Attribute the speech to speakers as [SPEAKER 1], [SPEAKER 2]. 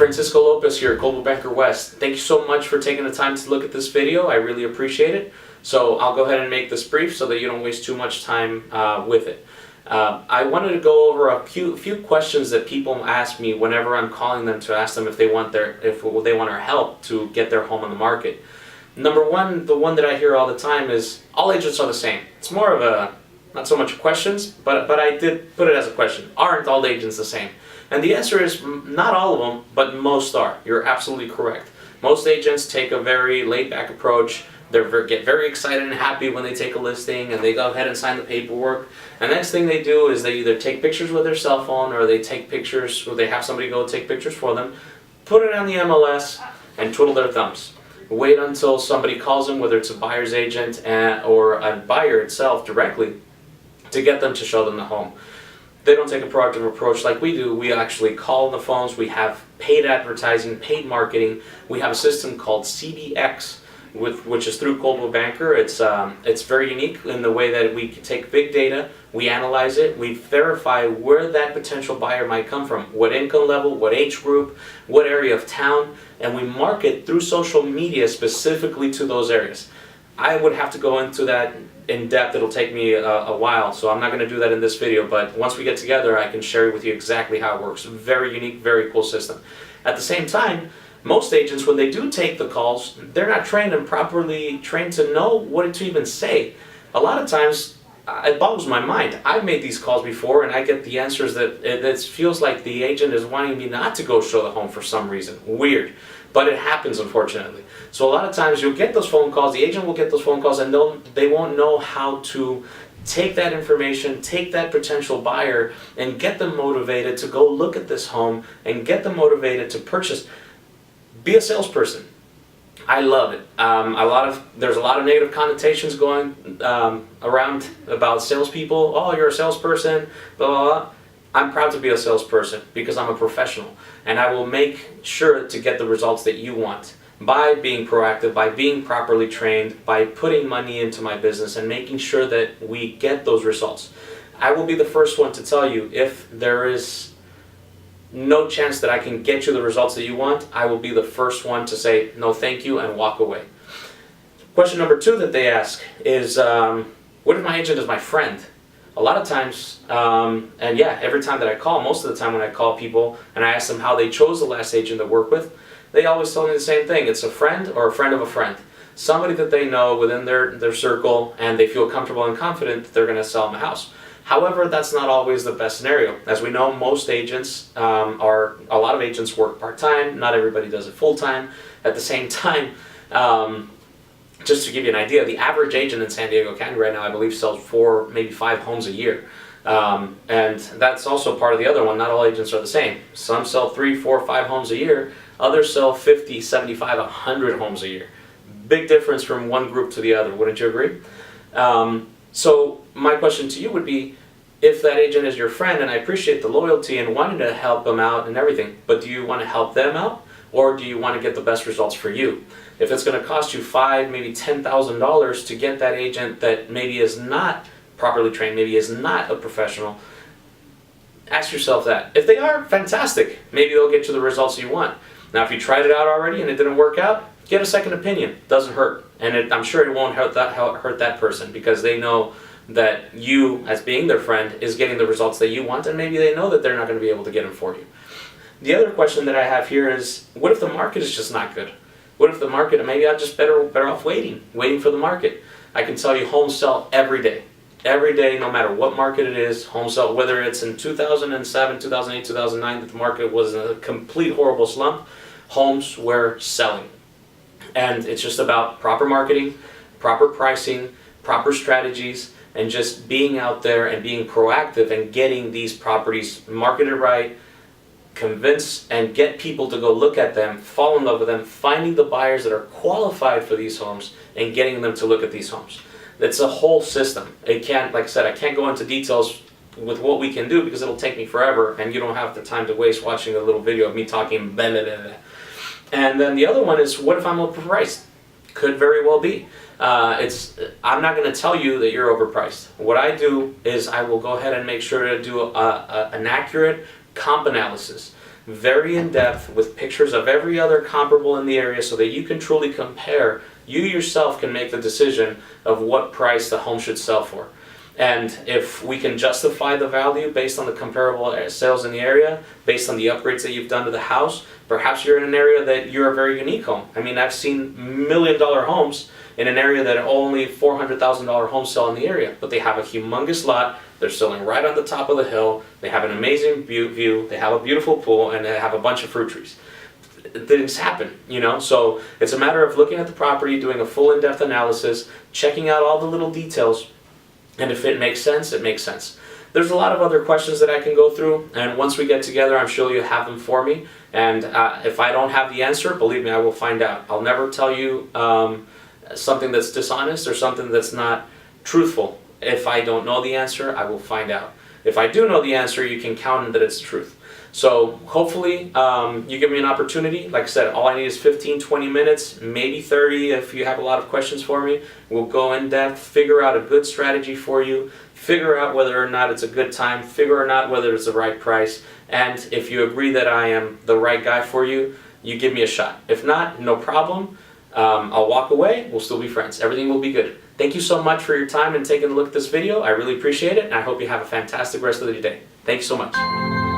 [SPEAKER 1] Francisco Lopez here at Coldwell Banker West. Thank you so much for taking the time to look at this video. I really appreciate it. So I'll go ahead and make this brief so that you don't waste too much time with it. I wanted to go over a few questions that people ask me whenever I'm calling them to ask them if they want our help to get their home on the market. Number one, the one that I hear all the time is, all agents are the same. It's more of a, not so much questions, but I did put it as a question. Aren't all agents the same? And the answer is not all of them, but most are. You're absolutely correct. Most agents take a very laid-back approach. They get very excited and happy when they take a listing, and they go ahead and sign the paperwork. And the next thing they do is they either take pictures with their cell phone, or they take pictures, or they have somebody go take pictures for them, put it on the MLS, and twiddle their thumbs. Wait until somebody calls them, whether it's a buyer's agent or a buyer itself directly, to get them to show them the home. They don't take a proactive approach like we do. We actually call on the phones. We have paid advertising, paid marketing. We have a system called CBX, which is through Coldwell Banker. It's very unique in the way that we can take big data, we analyze it, we verify where that potential buyer might come from, what income level, what age group, what area of town, and we market through social media specifically to those areas. I would have to go into that in depth. It'll take me a while, so I'm not going to do that in this video, but once we get together I can share with you exactly how it works. Very unique, very cool system. At the same time, most agents, when they do take the calls, they're not trained and properly trained to know what to even say. A lot of times, it boggles my mind. I've made these calls before and I get the answers that it feels like the agent is wanting me not to go show the home for some reason. Weird. But it happens, unfortunately. So a lot of times you'll get those phone calls, the agent will get those phone calls, and they won't know how to take that information, take that potential buyer, and get them motivated to go look at this home and get them motivated to purchase. Be a salesperson. I love it. There's a lot of negative connotations going around about salespeople. Oh, you're a salesperson, blah, blah, blah. I'm proud to be a salesperson because I'm a professional, and I will make sure to get the results that you want by being proactive, by being properly trained, by putting money into my business and making sure that we get those results. I will be the first one to tell you if there is no chance that I can get you the results that you want. I will be the first one to say no thank you and walk away. Question number two that they ask is, what if my agent is my friend? A lot of times, and yeah, every time that I call, most of the time when I call people and I ask them how they chose the last agent to work with, they always tell me the same thing. It's a friend or a friend of a friend. Somebody that they know within their circle, and they feel comfortable and confident that they're going to sell them a house. However, that's not always the best scenario. As we know, most agents a lot of agents work part-time. Not everybody does it full-time. At the same time, just to give you an idea, the average agent in San Diego County right now, I believe, sells 4, maybe 5 homes a year. And that's also part of the other one. Not all agents are the same. Some sell 3, 4, 5 homes a year. Others sell 50, 75, 100 homes a year. Big difference from one group to the other. Wouldn't you agree? So my question to you would be, if that agent is your friend, and I appreciate the loyalty and wanting to help them out and everything, but do you want to help them out, or do you want to get the best results for you? If it's going to cost you $5,000, maybe $10,000 to get that agent that maybe is not properly trained, maybe is not a professional, ask yourself that. If they are, fantastic. Maybe they'll get you the results you want. Now, if you tried it out already and it didn't work out, get a second opinion. Doesn't hurt, and I'm sure it won't hurt that person, because they know that you, as being their friend, is getting the results that you want, and maybe they know that they're not going to be able to get them for you. The other question that I have here is, what if the market is just not good? What if the market, maybe I'm just better off waiting for the market? I can tell you, homes sell every day. Every day, no matter what market it is, homes sell. Whether it's in 2007, 2008, 2009, that the market was in a complete horrible slump, homes were selling. And it's just about proper marketing, proper pricing, proper strategies, and just being out there and being proactive and getting these properties marketed right, convince and get people to go look at them, fall in love with them, finding the buyers that are qualified for these homes and getting them to look at these homes. It's a whole system. It can't, like I said, I can't go into details with what we can do because it'll take me forever, and you don't have the time to waste watching a little video of me talking blah, blah, blah, blah. And then the other one is, what if I'm overpriced? Could very well be. I'm not going to tell you that you're overpriced. What I do is I will go ahead and make sure to do an accurate comp analysis. very in depth with pictures of every other comparable in the area so that you can truly compare. You yourself can make the decision of what price the home should sell for. And if we can justify the value based on the comparable sales in the area, based on the upgrades that you've done to the house, perhaps you're in an area that you're a very unique home. I mean, I've seen $1 million homes in an area that only $400,000 homes sell in the area, but they have a humongous lot. They're selling right on the top of the hill. They have an amazing view. They have a beautiful pool, and they have a bunch of fruit trees. Things happen, you know, so it's a matter of looking at the property, doing a full in-depth analysis, checking out all the little details, and if it makes sense, it makes sense. There's a lot of other questions that I can go through, and once we get together, I'm sure you'll have them for me, and if I don't have the answer, believe me, I will find out. I'll never tell you something that's dishonest or something that's not truthful. If I don't know the answer, I will find out. If I do know the answer, you can count on that it's the truth. So hopefully you give me an opportunity. Like I said, all I need is 15-20 minutes, maybe 30 if you have a lot of questions for me. We'll go in depth, figure out a good strategy for you, figure out whether or not it's a good time, figure out whether it's the right price, and if you agree that I am the right guy for you, you give me a shot. If not, no problem. I'll walk away, we'll still be friends. Everything will be good. Thank you so much for your time and taking a look at this video. I really appreciate it, and I hope you have a fantastic rest of the day. Thank you so much.